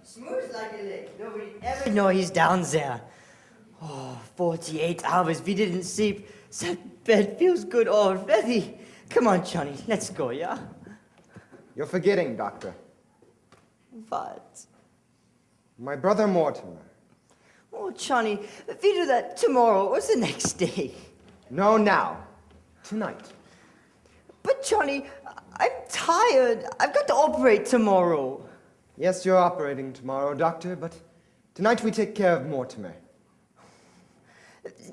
Smooth like a lick. Nobody ever know he's down there. Oh, 48 hours we didn't sleep. That bed feels good already. Come on, Johnny, let's go, yeah? You're forgetting, Doctor. What? My brother Mortimer. Oh, Johnny, we do that tomorrow or the next day. No, now. Tonight. But, Johnny, I'm tired. I've got to operate tomorrow. Yes, you're operating tomorrow, Doctor, but tonight we take care of Mortimer.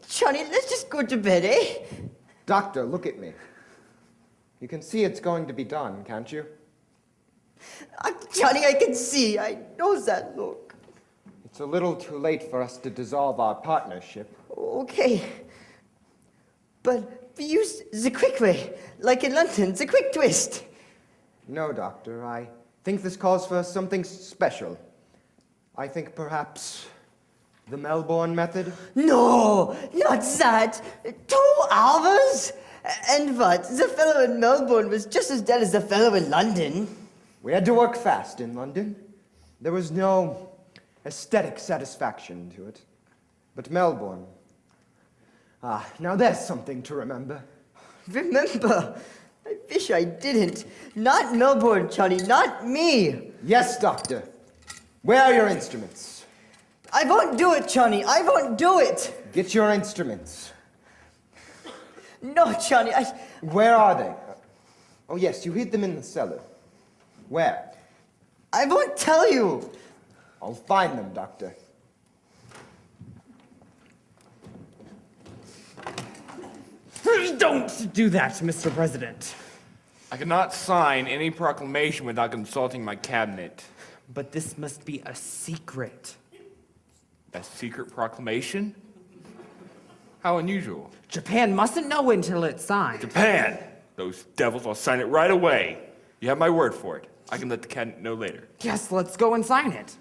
Johnny, let's just go to bed, eh? Doctor, look at me. You can see it's going to be done, can't you? Johnny, I can see. I know that look. It's a little too late for us to dissolve our partnership. Okay. But we use the quick way, like in London, the quick twist. No, Doctor, I think this calls for something special. I think perhaps the Melbourne method? No, not that. 2 hours? And what? The fellow in Melbourne was just as dead as the fellow in London. We had to work fast in London. There was no aesthetic satisfaction to it. But Melbourne. Now there's something to remember. Remember? I wish I didn't. Not Melbourne, Johnny, not me. Yes, Doctor. Where are your instruments? I won't do it, Johnny. I won't do it. Get your instruments. No, Johnny, Where are they? Oh, yes, you hid them in the cellar. Where? I won't tell you. I'll find them, Doctor. Don't do that, Mr. President. I cannot sign any proclamation without consulting my cabinet. But this must be a secret. A secret proclamation? How unusual. Japan mustn't know until it's signed. Japan! Those devils, I'll sign it right away. You have my word for it. I can let the cabinet know later. Yes, let's go and sign it.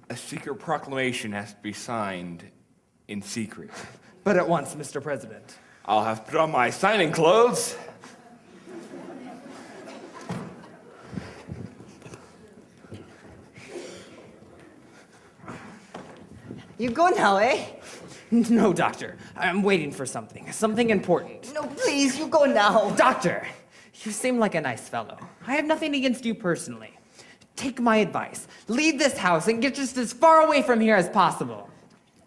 A secret proclamation has to be signed in secret. But at once, Mr. President. I'll have to put on my signing clothes. You go now, eh? No, Doctor. I'm waiting for something. Something important. No, please, you go now. Doctor, you seem like a nice fellow. I have nothing against you personally. Take my advice. Leave this house and get just as far away from here as possible.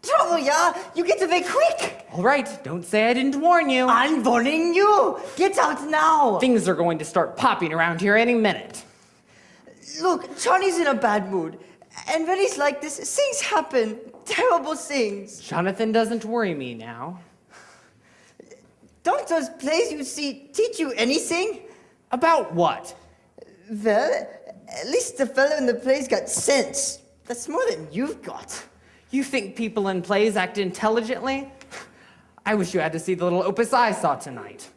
Trouble, yeah? You get away quick. All right, don't say I didn't warn you. I'm warning you. Get out now. Things are going to start popping around here any minute. Look, Johnny's in a bad mood. And when he's like this, things happen. Terrible things. Jonathan doesn't worry me now. Don't those plays you see teach you anything? About what? Well, at least the fellow in the plays got sense. That's more than you've got. You think people in plays act intelligently? I wish you had to see the little opus I saw tonight.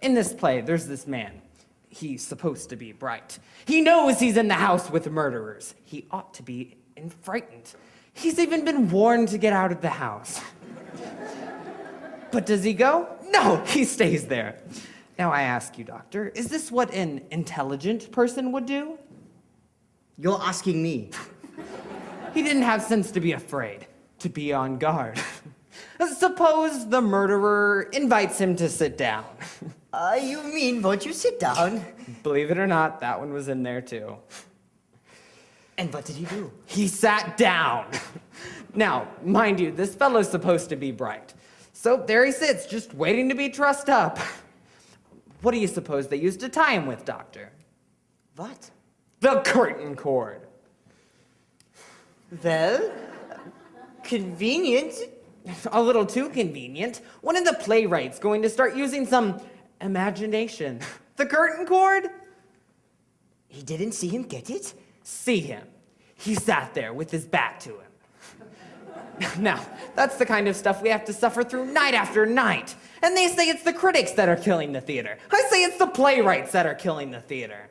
In this play, there's this man. He's supposed to be bright. He knows he's in the house with murderers. He ought to be frightened. He's even been warned to get out of the house. But does he go? No, he stays there. Now I ask you, Doctor, is this what an intelligent person would do? You're asking me. He didn't have sense to be afraid, to be on guard. Suppose the murderer invites him to sit down. You mean, won't you sit down? Believe it or not, that one was in there too. And what did he do? He sat down. Now, mind you, this fellow's supposed to be bright. So there he sits, just waiting to be trussed up. What do you suppose they used to tie him with, Doctor? What? The curtain cord. Well, convenient. A little too convenient. When are the playwrights going to start using some imagination? The curtain cord? He didn't see him get it? See him. He sat there with his back to him. Now, that's the kind of stuff we have to suffer through night after night. And they say it's the critics that are killing the theater. I say it's the playwrights that are killing the theater.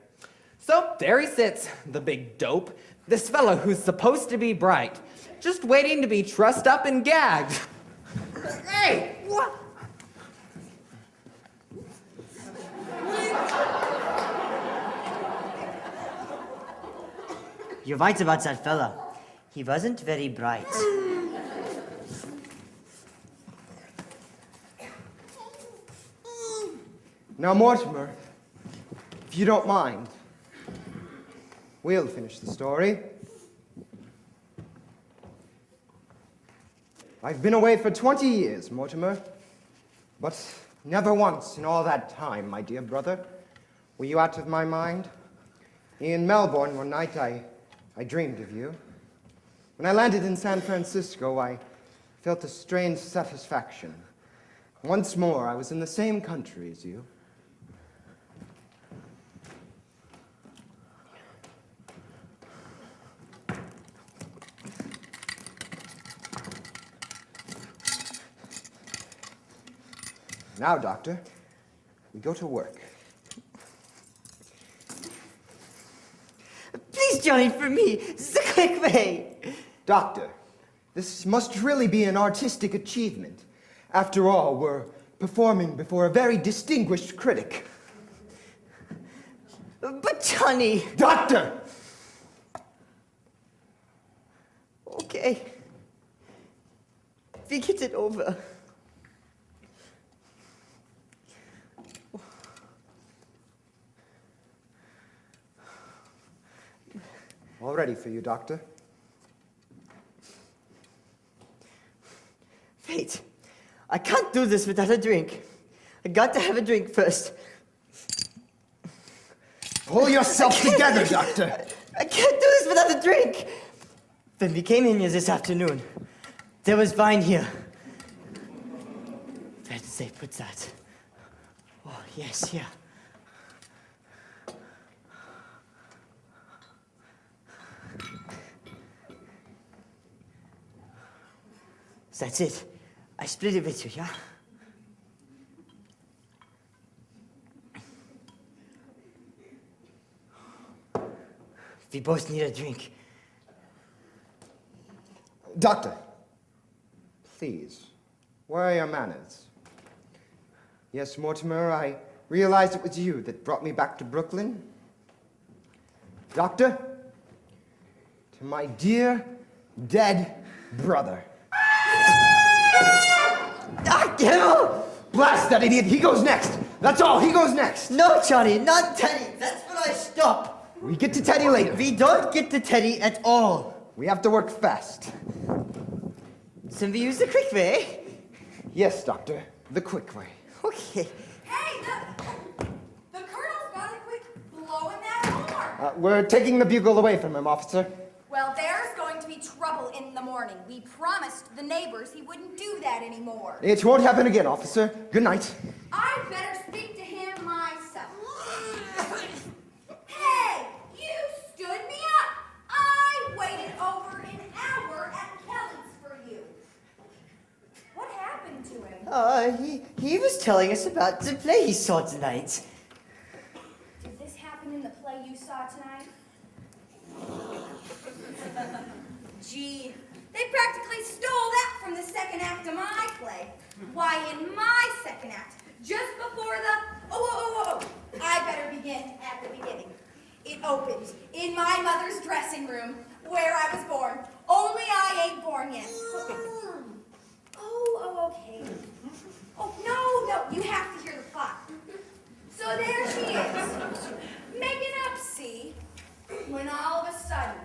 So there he sits, the big dope, this fellow who's supposed to be bright, just waiting to be trussed up and gagged. Hey, what? You're right about that fella. He wasn't very bright. Now, Mortimer, if you don't mind, we'll finish the story. I've been away for 20 years, Mortimer, but never once in all that time, my dear brother, were you out of my mind. In Melbourne one night, I dreamed of you. When I landed in San Francisco, I felt a strange satisfaction. Once more, I was in the same country as you. Now, Doctor, we go to work. Please, Johnny, for me, the quick way. Doctor, this must really be an artistic achievement. After all, we're performing before a very distinguished critic. But, Johnny... Doctor! Okay. We get it over. All ready for you, Doctor. Wait. I can't do this without a drink. I got to have a drink first. Pull yourself together, Doctor. I can't do this without a drink. When we came in here this afternoon, there was wine here. Where did they put that? Oh, yes, here. That's it. I split it with you, yeah? We both need a drink. Doctor, please, where are your manners? Yes, Mortimer, I realized it was you that brought me back to Brooklyn. Doctor, to my dear, dead brother. Blast that idiot! He goes next! That's all! He goes next! No, Johnny, not Teddy. That's when I stop. We get to Teddy later. We don't get to Teddy at all. We have to work fast. So we use the quick way? Yes, Doctor. The quick way. Okay. Hey, the Colonel's got to quit blowing that horn. We're taking the bugle away from him, officer. Well, there's going to be trouble in the morning. We promised the neighbors he wouldn't do that anymore. It won't happen again, officer. Good night. I'd better speak to him myself. Hey, you stood me up. I waited over an hour at Kelly's for you. What happened to him? He was telling us about the play he saw tonight. Did this happen in the play you saw tonight? Gee, they practically stole that from the second act of my play. Why, in my second act, just before I better begin at the beginning. It opens in my mother's dressing room, where I was born. Only I ain't born yet. Okay. Oh, no, you have to hear the plot. So there she is, making up, see, when all of a sudden,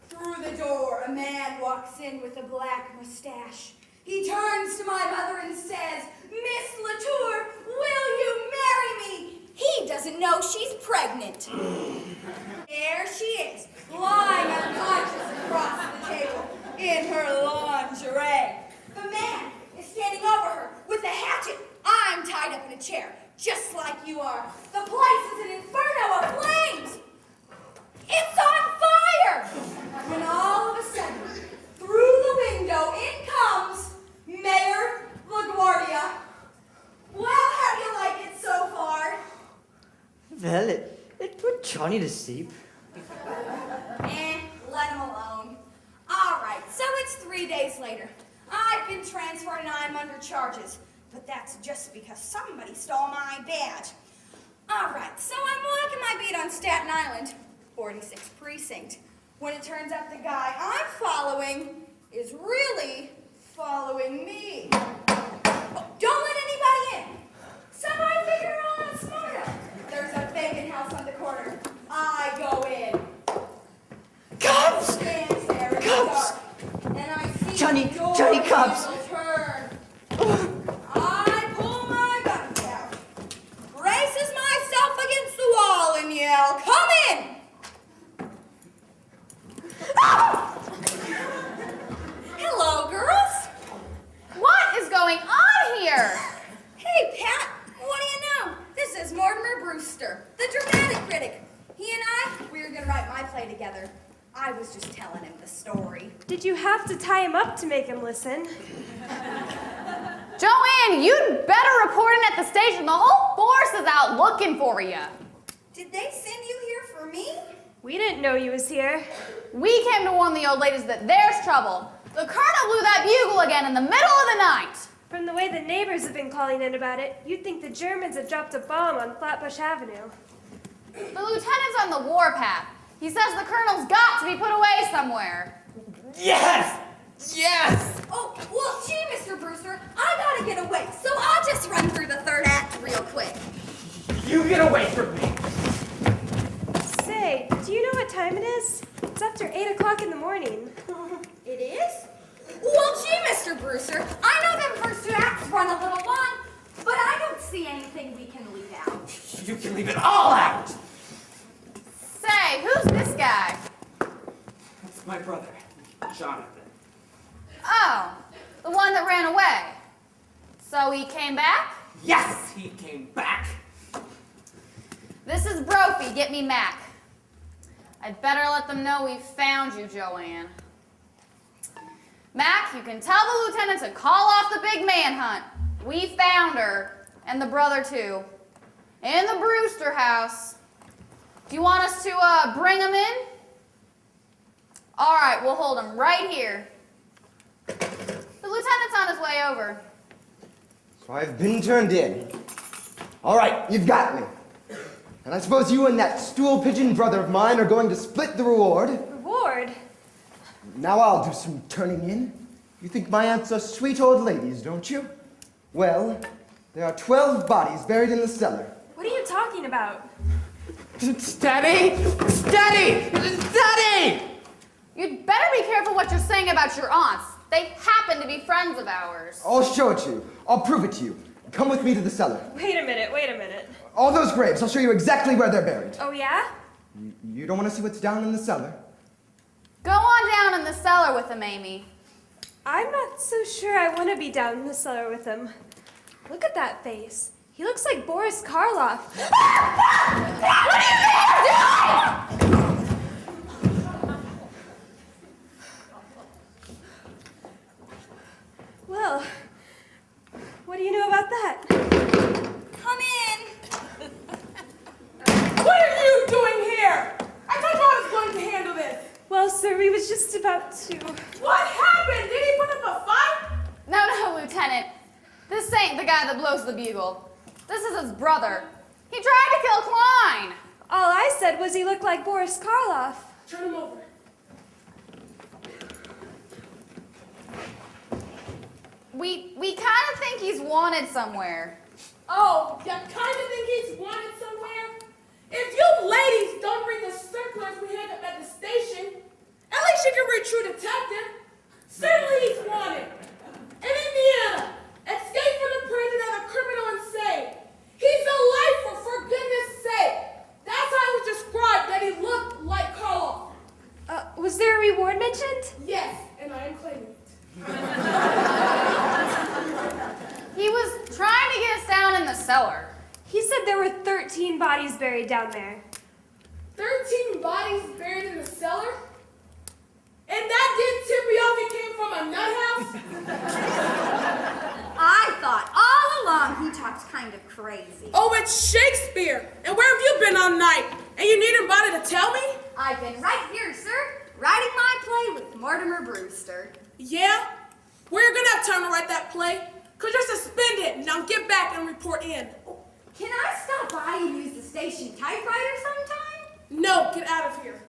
through the door, a man walks in with a black mustache. He turns to my mother and says, "Miss Latour, will you marry me?" He doesn't know she's pregnant. There she is, lying unconscious across the table in her lingerie. The man is standing over her with a hatchet. I'm tied up in a chair, just like you are. The place is an inferno of flames. It's on fire! When all of a sudden, through the window, in comes Mayor LaGuardia. Well, how do you like it so far? Well, it put Johnny to sleep. Let him alone. All right, so it's 3 days later. I've been transferred and I'm under charges. But that's just because somebody stole my badge. All right, so I'm walking my beat on Staten Island, 46th Precinct. when it turns out the guy I'm following is really following me. Oh, don't let anybody in. Somebody figure it all out smarter. There's a vacant house on the corner. I go in. Cops! Stands there in the Cops! dark, and I see Johnny, the door Johnny, cops! handle turn. I pull my gun out, braces myself against the wall, and yell, "Come in!" Hello, girls. What is going on here? Hey, Pat. What do you know? This is Mortimer Brewster, the dramatic critic. He and we were going to write my play together. I was just telling him the story. Did you have to tie him up to make him listen? Joanne, you'd better report in at the station. The whole force is out looking for you. Did they send you here for me? We didn't know you was here. We came to warn the old ladies that there's trouble. The colonel blew that bugle again in the middle of the night. From the way the neighbors have been calling in about it, you'd think the Germans had dropped a bomb on Flatbush Avenue. The lieutenant's on the warpath. He says the colonel's got to be put away somewhere. Yes! Yes! Oh, well, gee, Mr. Brewster, I gotta get away, so I'll just run through the third act real quick. You get away from me! Say, do you know what time it is? It's after 8 o'clock in the morning. It is? Well, gee, Mr. Brewster, I know them first two acts run a little long, but I don't see anything we can leave out. You can leave it all out! Say, who's this guy? That's my brother, Jonathan. Oh, the one that ran away. So he came back? Yes, he came back. This is Brophy, get me Mac. I'd better let them know we found you, Joanne. Mac, you can tell the lieutenant to call off the big manhunt. We found her, and the brother too, in the Brewster house. Do you want us to bring him in? All right, we'll hold him right here. The lieutenant's on his way over. So I've been turned in. All right, you've got me. And I suppose you and that stool pigeon brother of mine are going to split the reward. Reward? Now I'll do some turning in. You think my aunts are sweet old ladies, don't you? Well, there are 12 bodies buried in the cellar. What are you talking about? Steady! Steady! Steady! You'd better be careful what you're saying about your aunts. They happen to be friends of ours. I'll show it to you. I'll prove it to you. Come with me to the cellar. Wait a minute. All those graves, I'll show you exactly where they're buried. Oh, yeah? You don't want to see what's down in the cellar? Go on down in the cellar with them, Amy. I'm not so sure I want to be down in the cellar with him. Look at that face. He looks like Boris Karloff. What do you think you're doing? Well, what do you know about that? Come in. What are you doing here? I told you I was going to handle this. Well, sir, we was just about to... What happened? Did he put up a fight? No, Lieutenant. This ain't the guy that blows the bugle. This is his brother. He tried to kill Klein. All I said was he looked like Boris Karloff. Turn him over. We kind of think he's wanted somewhere. Oh, you kind of think he's wanted somewhere? If you ladies don't read the circulars we had up at the station, at least you can read True Detective. Certainly he's wanted. In Indiana, escaped from the prison as a criminal insane. He's a lifer, for goodness sake. That's how he was described, that he looked like Karloff. Was there a reward mentioned? Yes, and I am claiming it. He was trying to get us down in the cellar. He said there were 13 bodies buried down there. 13 bodies buried in the cellar? And that did tip me off he came from a nut house? I thought all along he talked kind of crazy. Oh, it's Shakespeare. And where have you been all night? And you need anybody to tell me? I've been right here, sir, writing my play with Mortimer Brewster. Yeah? Well, you're gonna have time to write that play, because you're suspended. Now get back and report in. Can I stop by and use the station typewriter sometime? No, get out of here.